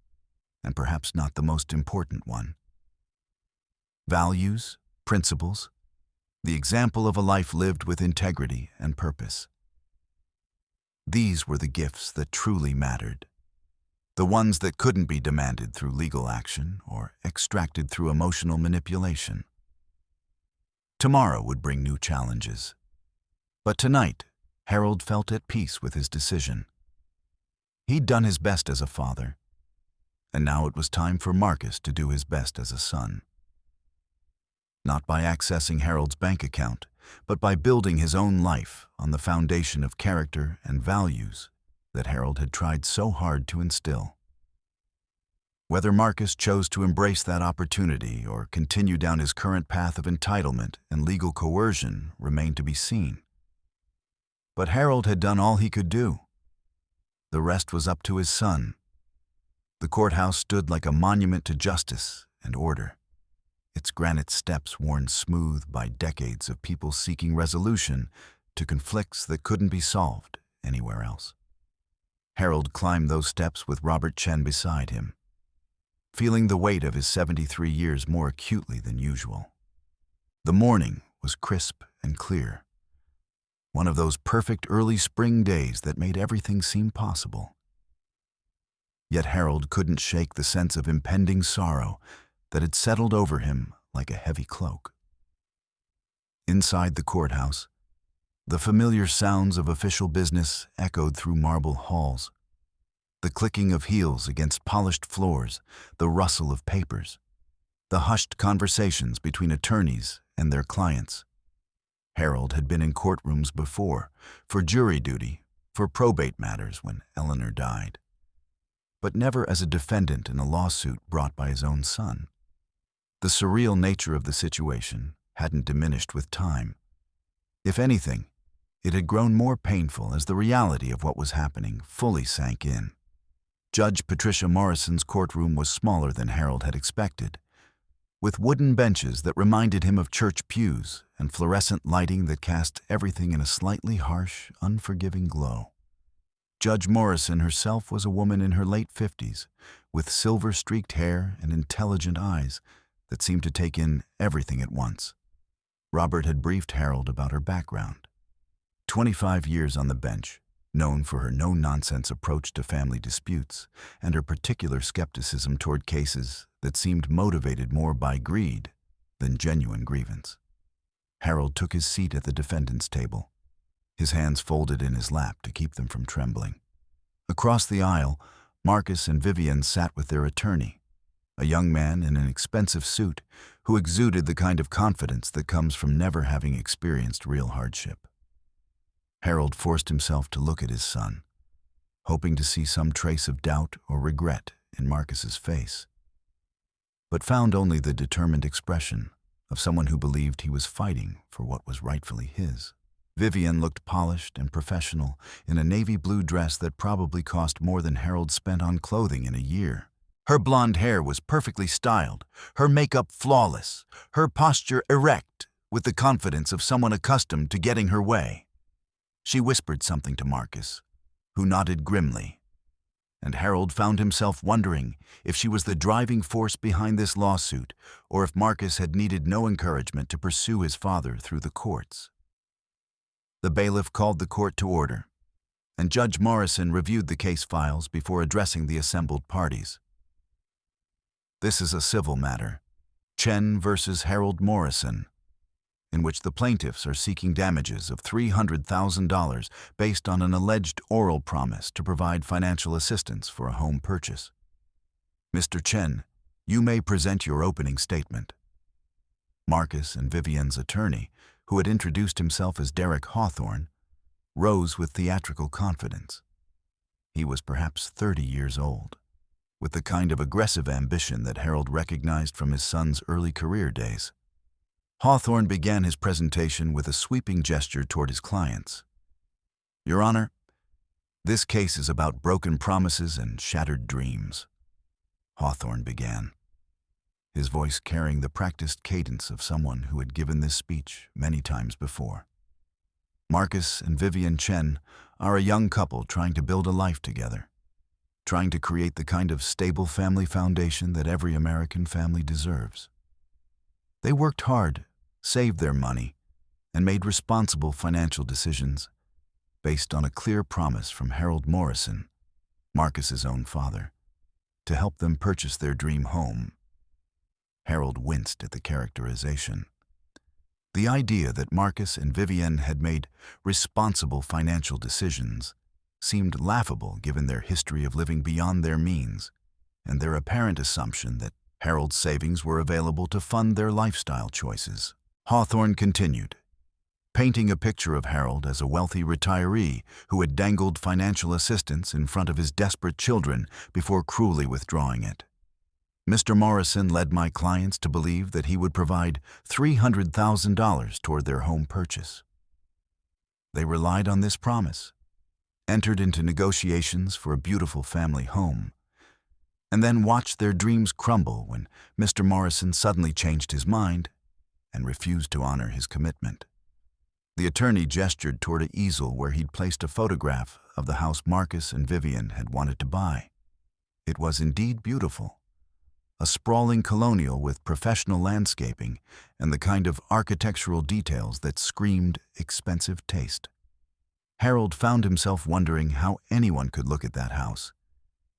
and perhaps not the most important one. Values, principles, the example of a life lived with integrity and purpose. These were the gifts that truly mattered, the ones that couldn't be demanded through legal action or extracted through emotional manipulation. Tomorrow would bring new challenges, but tonight, Harold felt at peace with his decision. He'd done his best as a father, and now it was time for Marcus to do his best as a son. Not by accessing Harold's bank account, but by building his own life on the foundation of character and values that Harold had tried so hard to instill. Whether Marcus chose to embrace that opportunity or continue down his current path of entitlement and legal coercion remained to be seen. But Harold had done all he could do. The rest was up to his son. The courthouse stood like a monument to justice and order, its granite steps worn smooth by decades of people seeking resolution to conflicts that couldn't be solved anywhere else. Harold climbed those steps with Robert Chen beside him, feeling the weight of his 73 years more acutely than usual. The morning was crisp and clear, one of those perfect early spring days that made everything seem possible. Yet Harold couldn't shake the sense of impending sorrow that had settled over him like a heavy cloak. Inside the courthouse, the familiar sounds of official business echoed through marble halls. The clicking of heels against polished floors, the rustle of papers, the hushed conversations between attorneys and their clients. Harold had been in courtrooms before, for jury duty, for probate matters when Eleanor died, but never as a defendant in a lawsuit brought by his own son. The surreal nature of the situation hadn't diminished with time. If anything, it had grown more painful as the reality of what was happening fully sank in. Judge Patricia Morrison's courtroom was smaller than Harold had expected, with wooden benches that reminded him of church pews and fluorescent lighting that cast everything in a slightly harsh, unforgiving glow. Judge Morrison herself was a woman in her late 50s, with silver-streaked hair and intelligent eyes that seemed to take in everything at once. Robert had briefed Harold about her background. 25 years on the bench, known for her no-nonsense approach to family disputes and her particular skepticism toward cases that seemed motivated more by greed than genuine grievance. Harold took his seat at the defendant's table, his hands folded in his lap to keep them from trembling. Across the aisle, Marcus and Vivian sat with their attorney, a young man in an expensive suit who exuded the kind of confidence that comes from never having experienced real hardship. Harold forced himself to look at his son, hoping to see some trace of doubt or regret in Marcus's face, but found only the determined expression of someone who believed he was fighting for what was rightfully his. Vivian looked polished and professional in a navy blue dress that probably cost more than Harold spent on clothing in a year. Her blonde hair was perfectly styled, her makeup flawless, her posture erect with the confidence of someone accustomed to getting her way. She whispered something to Marcus, who nodded grimly, and Harold found himself wondering if she was the driving force behind this lawsuit or if Marcus had needed no encouragement to pursue his father through the courts. The bailiff called the court to order, and Judge Morrison reviewed the case files before addressing the assembled parties. This is a civil matter, Chen versus Harold Morrison, in which the plaintiffs are seeking damages of $300,000 based on an alleged oral promise to provide financial assistance for a home purchase. Mr. Chen, you may present your opening statement. Marcus and Vivian's attorney, who had introduced himself as Derek Hawthorne, rose with theatrical confidence. He was perhaps 30 years old, with the kind of aggressive ambition that Harold recognized from his son's early career days. Hawthorne began his presentation with a sweeping gesture toward his clients. Your Honor, this case is about broken promises and shattered dreams. Hawthorne began, his voice carrying the practiced cadence of someone who had given this speech many times before. Marcus and Vivian Chen are a young couple trying to build a life together, trying to create the kind of stable family foundation that every American family deserves. They worked hard, saved their money, and made responsible financial decisions based on a clear promise from Harold Morrison, Marcus's own father, to help them purchase their dream home. Harold winced at the characterization. The idea that Marcus and Vivian had made responsible financial decisions seemed laughable given their history of living beyond their means and their apparent assumption that Harold's savings were available to fund their lifestyle choices. Hawthorne continued, painting a picture of Harold as a wealthy retiree who had dangled financial assistance in front of his desperate children before cruelly withdrawing it. Mr. Morrison led my clients to believe that he would provide $300,000 toward their home purchase. They relied on this promise, entered into negotiations for a beautiful family home, and then watched their dreams crumble when Mr. Morrison suddenly changed his mind and refused to honor his commitment. The attorney gestured toward an easel where he'd placed a photograph of the house Marcus and Vivian had wanted to buy. It was indeed beautiful, a sprawling colonial with professional landscaping and the kind of architectural details that screamed expensive taste. Harold found himself wondering how anyone could look at that house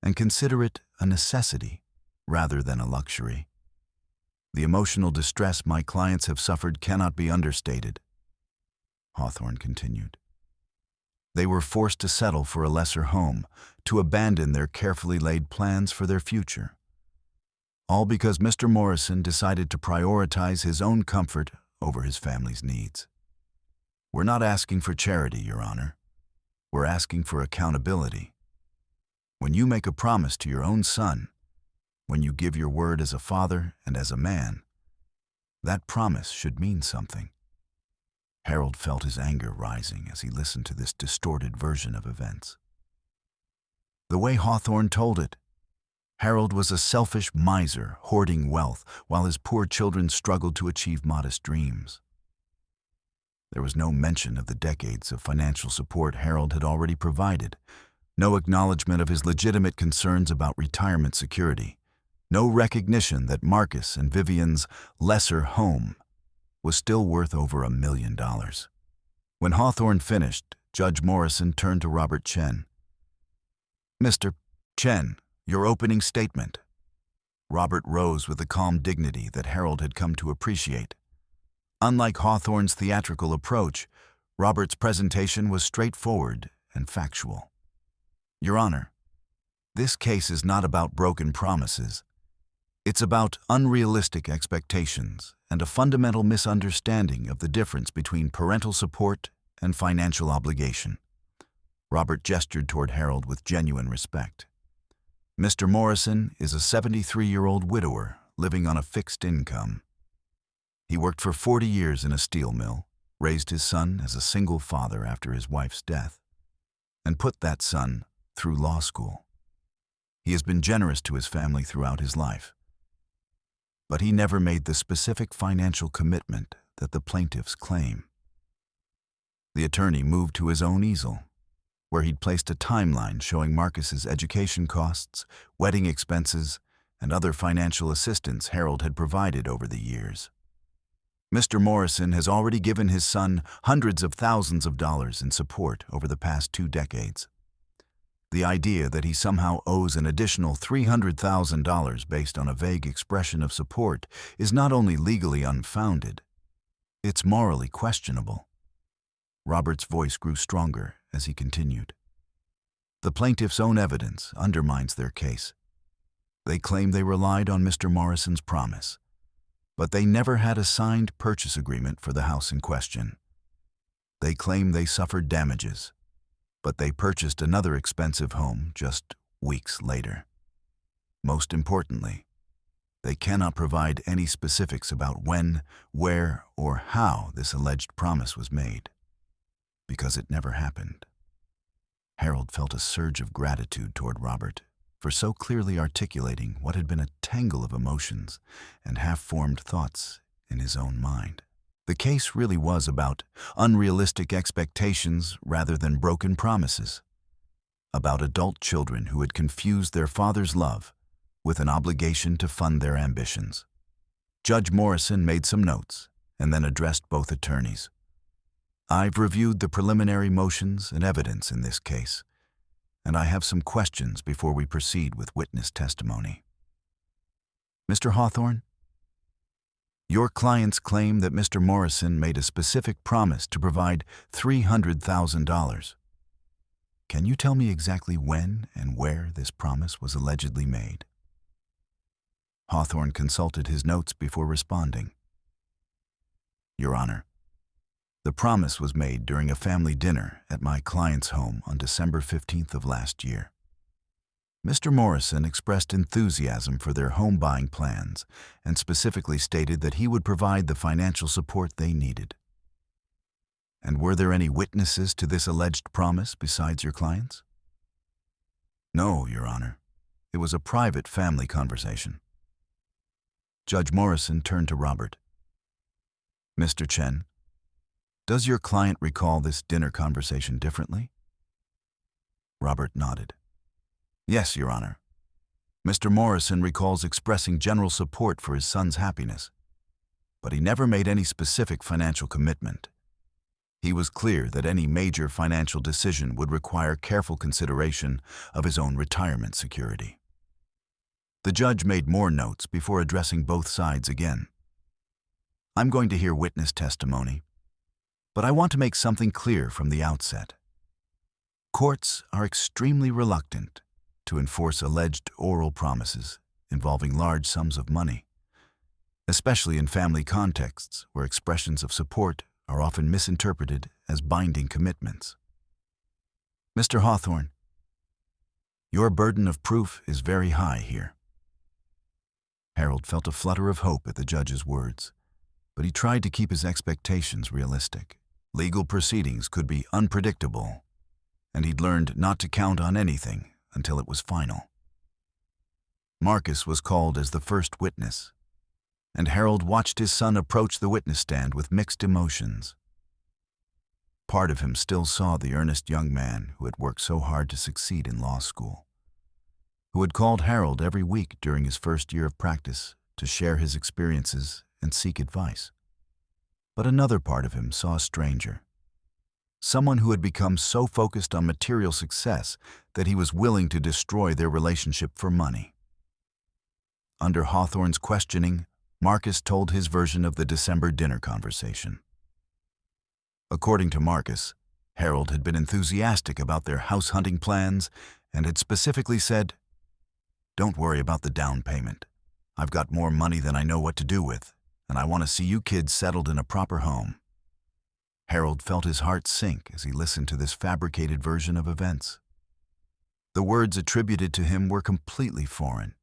and consider it a necessity rather than a luxury. The emotional distress my clients have suffered cannot be understated. Hawthorne continued. They were forced to settle for a lesser home, to abandon their carefully laid plans for their future. All because Mr. Morrison decided to prioritize his own comfort over his family's needs. We're not asking for charity, Your Honor. We're asking for accountability. When you make a promise to your own son, when you give your word as a father and as a man, that promise should mean something. Harold felt his anger rising as he listened to this distorted version of events. The way Hawthorne told it, Harold was a selfish miser hoarding wealth while his poor children struggled to achieve modest dreams. There was no mention of the decades of financial support Harold had already provided, no acknowledgement of his legitimate concerns about retirement security, no recognition that Marcus and Vivian's lesser home was still worth over $1 million. When Hawthorne finished, Judge Morrison turned to Robert Chen. Mr. Chen, your opening statement. Robert rose with the calm dignity that Harold had come to appreciate. Unlike Hawthorne's theatrical approach, Robert's presentation was straightforward and factual. Your Honor, this case is not about broken promises. It's about unrealistic expectations and a fundamental misunderstanding of the difference between parental support and financial obligation. Robert gestured toward Harold with genuine respect. Mr. Morrison is a 73-year-old widower living on a fixed income. He worked for 40 years in a steel mill, raised his son as a single father after his wife's death, and put that son through law school. He has been generous to his family throughout his life, but he never made the specific financial commitment that the plaintiffs claim. The attorney moved to his own easel, where he'd placed a timeline showing Marcus's education costs, wedding expenses, and other financial assistance Harold had provided over the years. Mr. Morrison has already given his son hundreds of thousands of dollars in support over the past 2 decades. The idea that he somehow owes an additional $300,000 based on a vague expression of support is not only legally unfounded, it's morally questionable. Robert's voice grew stronger as he continued. The plaintiff's own evidence undermines their case. They claim they relied on Mr. Morrison's promise, but they never had a signed purchase agreement for the house in question. They claim they suffered damages, but they purchased another expensive home just weeks later. Most importantly, they cannot provide any specifics about when, where, or how this alleged promise was made, because it never happened. Harold felt a surge of gratitude toward Robert for so clearly articulating what had been a tangle of emotions and half-formed thoughts in his own mind. The case really was about unrealistic expectations rather than broken promises, about adult children who had confused their father's love with an obligation to fund their ambitions. Judge Morrison made some notes and then addressed both attorneys. I've reviewed the preliminary motions and evidence in this case, and I have some questions before we proceed with witness testimony. Mr. Hawthorne, your clients claim that Mr. Morrison made a specific promise to provide $300,000. Can you tell me exactly when and where this promise was allegedly made? Hawthorne consulted his notes before responding. Your Honor, the promise was made during a family dinner at my client's home on December 15th of last year. Mr. Morrison expressed enthusiasm for their home buying plans and specifically stated that he would provide the financial support they needed. And were there any witnesses to this alleged promise besides your clients? No, Your Honor. It was a private family conversation. Judge Morrison turned to Robert. Mr. Chen, does your client recall this dinner conversation differently? Robert nodded. Yes, Your Honor. Mr. Morrison recalls expressing general support for his son's happiness, but he never made any specific financial commitment. He was clear that any major financial decision would require careful consideration of his own retirement security. The judge made more notes before addressing both sides again. I'm going to hear witness testimony, but I want to make something clear from the outset. Courts are extremely reluctant to enforce alleged oral promises involving large sums of money, especially in family contexts where expressions of support are often misinterpreted as binding commitments. Mr. Hawthorne, your burden of proof is very high here. Harold felt a flutter of hope at the judge's words, but he tried to keep his expectations realistic. Legal proceedings could be unpredictable, and he'd learned not to count on anything until it was final. Marcus was called as the first witness, and Harold watched his son approach the witness stand with mixed emotions. Part of him still saw the earnest young man who had worked so hard to succeed in law school, who had called Harold every week during his first year of practice to share his experiences and seek advice. But another part of him saw a stranger, someone who had become so focused on material success that he was willing to destroy their relationship for money. Under Hawthorne's questioning, Marcus told his version of the December dinner conversation. According to Marcus, Harold had been enthusiastic about their house hunting plans and had specifically said, "Don't worry about the down payment. I've got more money than I know what to do with, and I want to see you kids settled in a proper home." Harold felt his heart sink as he listened to this fabricated version of events. The words attributed to him were completely foreign.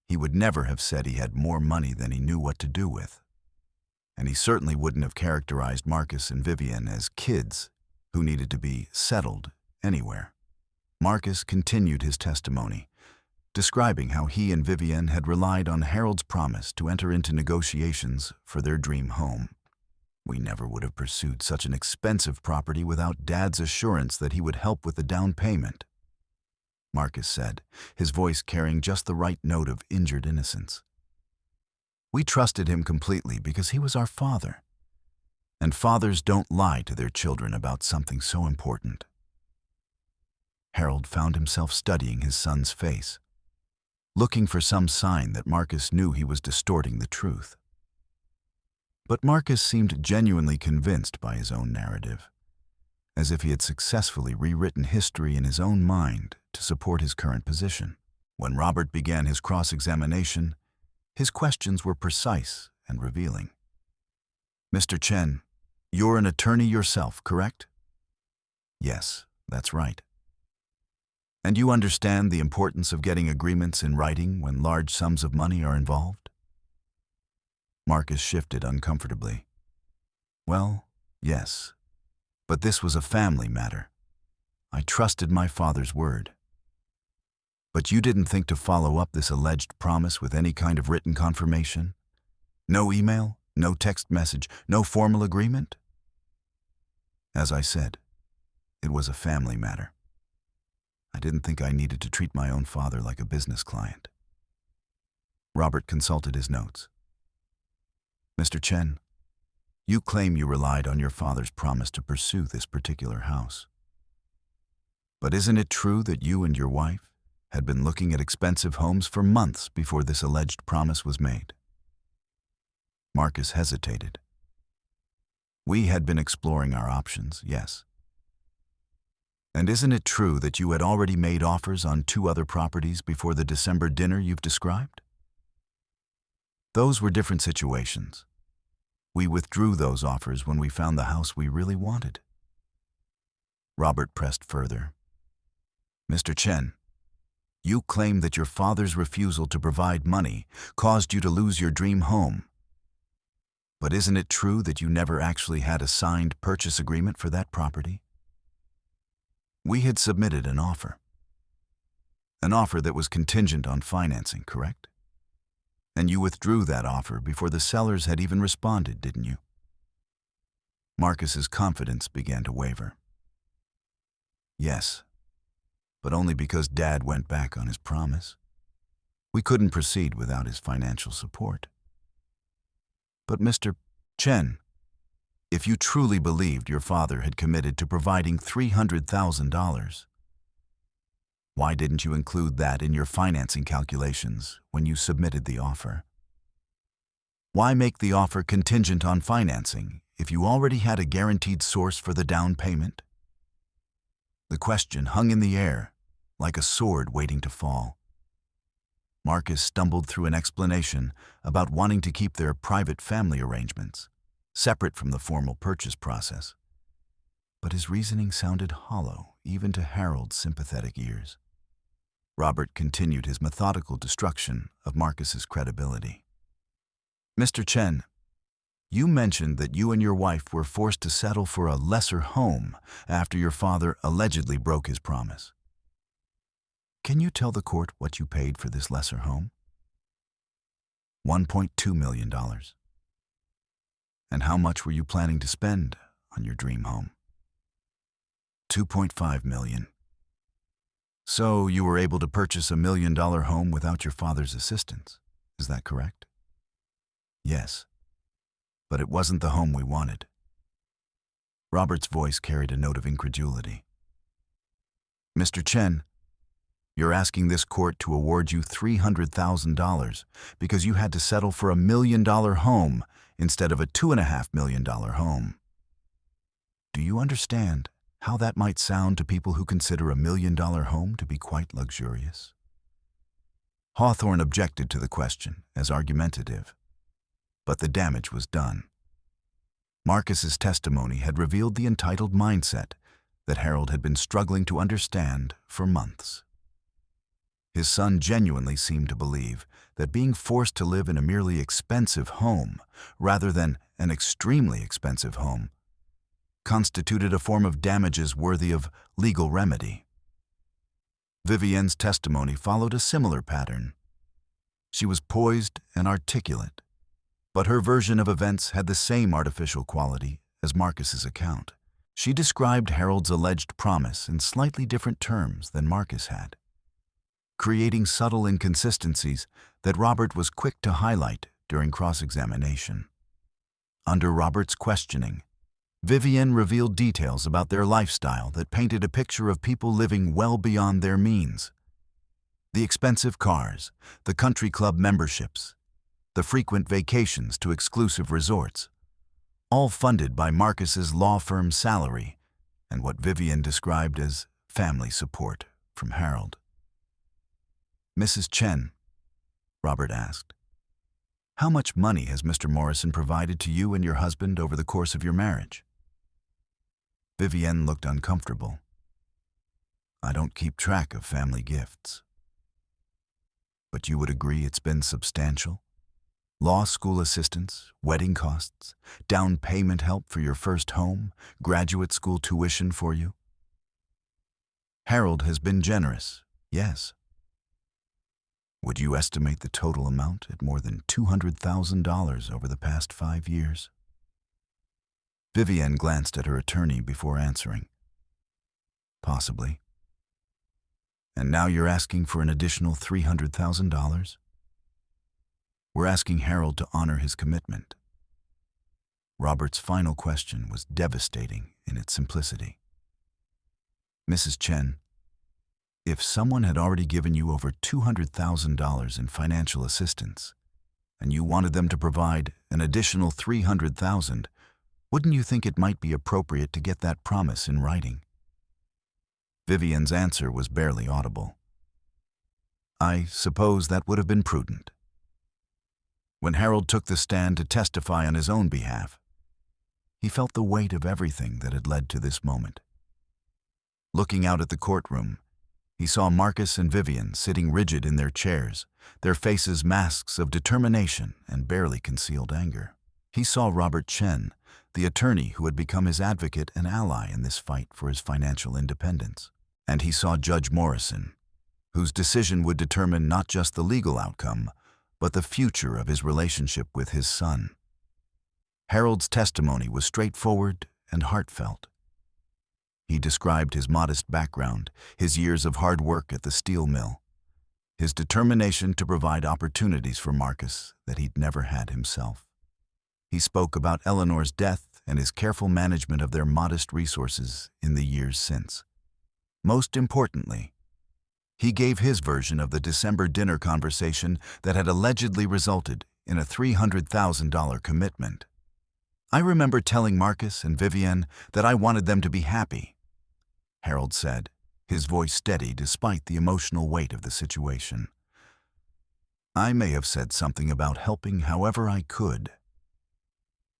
He would never have said he had more money than he knew what to do with. And he certainly wouldn't have characterized Marcus and Vivian as kids who needed to be settled anywhere. Marcus continued his testimony, describing how he and Vivian had relied on Harold's promise to enter into negotiations for their dream home. "We never would have pursued such an expensive property without Dad's assurance that he would help with the down payment," Marcus said, his voice carrying just the right note of injured innocence. "We trusted him completely because he was our father, and fathers don't lie to their children about something so important." Harold found himself studying his son's face, looking for some sign that Marcus knew he was distorting the truth. But Marcus seemed genuinely convinced by his own narrative, as if he had successfully rewritten history in his own mind to support his current position. When Robert began his cross-examination, his questions were precise and revealing. "Mr. Chen, you're an attorney yourself, correct?" "Yes, that's right." "And you understand the importance of getting agreements in writing when large sums of money are involved?" Marcus shifted uncomfortably. "Well, yes, but this was a family matter. I trusted my father's word." But you didn't think to follow up this alleged promise with any kind of written confirmation? No email, no text message, no formal agreement? As I said, it was a family matter. I didn't think I needed to treat my own father like a business client. Robert consulted his notes. Mr. Chen, you claim you relied on your father's promise to pursue this particular house. But isn't it true that you and your wife had been looking at expensive homes for months before this alleged promise was made? Marcus hesitated. We had been exploring our options, yes. And isn't it true that you had already made offers on 2 other properties before the December dinner you've described? Those were different situations. We withdrew those offers when we found the house we really wanted. Robert pressed further. Mr. Chen, you claim that your father's refusal to provide money caused you to lose your dream home. But isn't it true that you never actually had a signed purchase agreement for that property? We had submitted an offer. An offer that was contingent on financing, correct? And you withdrew that offer before the sellers had even responded, didn't you? Marcus's confidence began to waver. Yes, but only because Dad went back on his promise. We couldn't proceed without his financial support. But Mr. Chen, if you truly believed your father had committed to providing $300,000, why didn't you include that in your financing calculations when you submitted the offer? Why make the offer contingent on financing if you already had a guaranteed source for the down payment? The question hung in the air, like a sword waiting to fall. Marcus stumbled through an explanation about wanting to keep their private family arrangements, separate from the formal purchase process. But his reasoning sounded hollow, even to Harold's sympathetic ears. Robert continued his methodical destruction of Marcus's credibility. Mr. Chen, you mentioned that you and your wife were forced to settle for a lesser home after your father allegedly broke his promise. Can you tell the court what you paid for this lesser home? $1.2 million. And how much were you planning to spend on your dream home? $2.5 million. So you were able to purchase $1 million home without your father's assistance, is that correct? Yes, but it wasn't the home we wanted. Robert's voice carried a note of incredulity. Mr. Chen, you're asking this court to award you $300,000 because you had to settle for $1 million home instead of a $2.5 million home. Do you understand how that might sound to people who consider $1 million home to be quite luxurious? Hawthorne objected to the question as argumentative, but the damage was done. Marcus's testimony had revealed the entitled mindset that Harold had been struggling to understand for months. His son genuinely seemed to believe that being forced to live in a merely expensive home, rather than an extremely expensive home, constituted a form of damages worthy of legal remedy. Vivienne's testimony followed a similar pattern. She was poised and articulate, but her version of events had the same artificial quality as Marcus's account. She described Harold's alleged promise in slightly different terms than Marcus had, creating subtle inconsistencies that Robert was quick to highlight during cross-examination. Under Robert's questioning, Vivienne revealed details about their lifestyle that painted a picture of people living well beyond their means. The expensive cars, the country club memberships, the frequent vacations to exclusive resorts, all funded by Marcus's law firm salary and what Vivienne described as family support from Harold. Mrs. Chen, Robert asked, how much money has Mr. Morrison provided to you and your husband over the course of your marriage? Vivienne looked uncomfortable. I don't keep track of family gifts. But you would agree it's been substantial? Law school assistance, wedding costs, down payment help for your first home, graduate school tuition for you? Harold has been generous, yes, Would you estimate the total amount at more than $200,000 over the past 5 years? Vivienne glanced at her attorney before answering. Possibly. And now you're asking for an additional $300,000? We're asking Harold to honor his commitment. Robert's final question was devastating in its simplicity. Mrs. Chen, if someone had already given you over $200,000 in financial assistance, and you wanted them to provide an additional $300,000, wouldn't you think it might be appropriate to get that promise in writing? Vivienne's answer was barely audible. I suppose that would have been prudent. When Harold took the stand to testify on his own behalf, he felt the weight of everything that had led to this moment. Looking out at the courtroom, he saw Marcus and Vivienne sitting rigid in their chairs, their faces masks of determination and barely concealed anger. He saw Robert Chen, the attorney who had become his advocate and ally in this fight for his financial independence. And he saw Judge Morrison, whose decision would determine not just the legal outcome, but the future of his relationship with his son. Harold's testimony was straightforward and heartfelt. He described his modest background, his years of hard work at the steel mill, his determination to provide opportunities for Marcus that he'd never had himself. He spoke about Eleanor's death and his careful management of their modest resources in the years since. Most importantly, he gave his version of the December dinner conversation that had allegedly resulted in a $300,000 commitment. I remember telling Marcus and Vivienne that I wanted them to be happy, Harold said, his voice steady despite the emotional weight of the situation. I may have said something about helping however I could,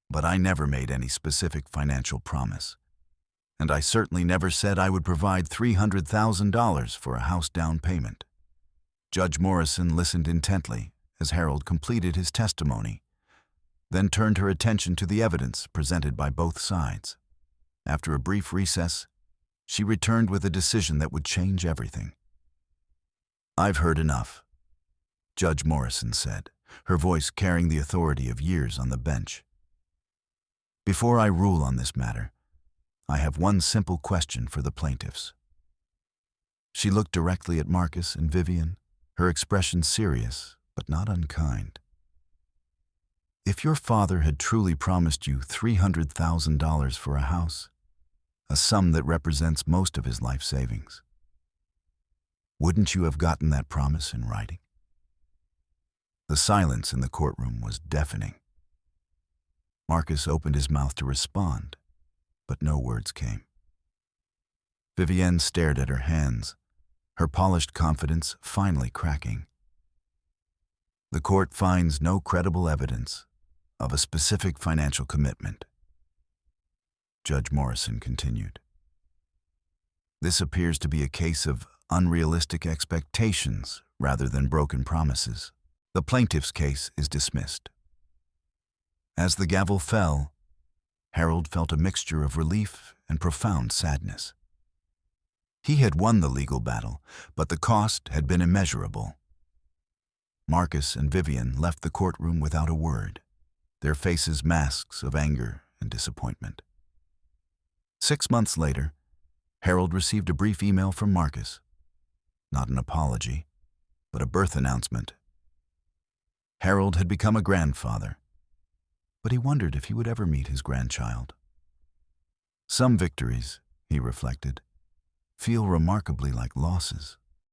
but I never made any specific financial promise. And I certainly never said I would provide $300,000 for a house down payment. Judge Morrison listened intently as Harold completed his testimony, then turned her attention to the evidence presented by both sides. After a brief recess, she returned with a decision that would change everything. I've heard enough, Judge Morrison said, her voice carrying the authority of years on the bench. Before I rule on this matter, I have one simple question for the plaintiffs. She looked directly at Marcus and Vivienne, her expression serious but not unkind. If your father had truly promised you $300,000 for a house, a sum that represents most of his life savings, wouldn't you have gotten that promise in writing? The silence in the courtroom was deafening. Marcus opened his mouth to respond, but no words came. Vivienne stared at her hands, her polished confidence finally cracking. The court finds no credible evidence of a specific financial commitment, Judge Morrison continued. This appears to be a case of unrealistic expectations rather than broken promises. The plaintiff's case is dismissed. As the gavel fell, Harold felt a mixture of relief and profound sadness. He had won the legal battle, but the cost had been immeasurable. Marcus and Vivienne left the courtroom without a word, their faces masks of anger and disappointment. 6 months later, Harold received a brief email from Marcus. Not an apology, but a birth announcement. Harold had become a grandfather, but he wondered if he would ever meet his grandchild. Some victories, he reflected, feel remarkably like losses.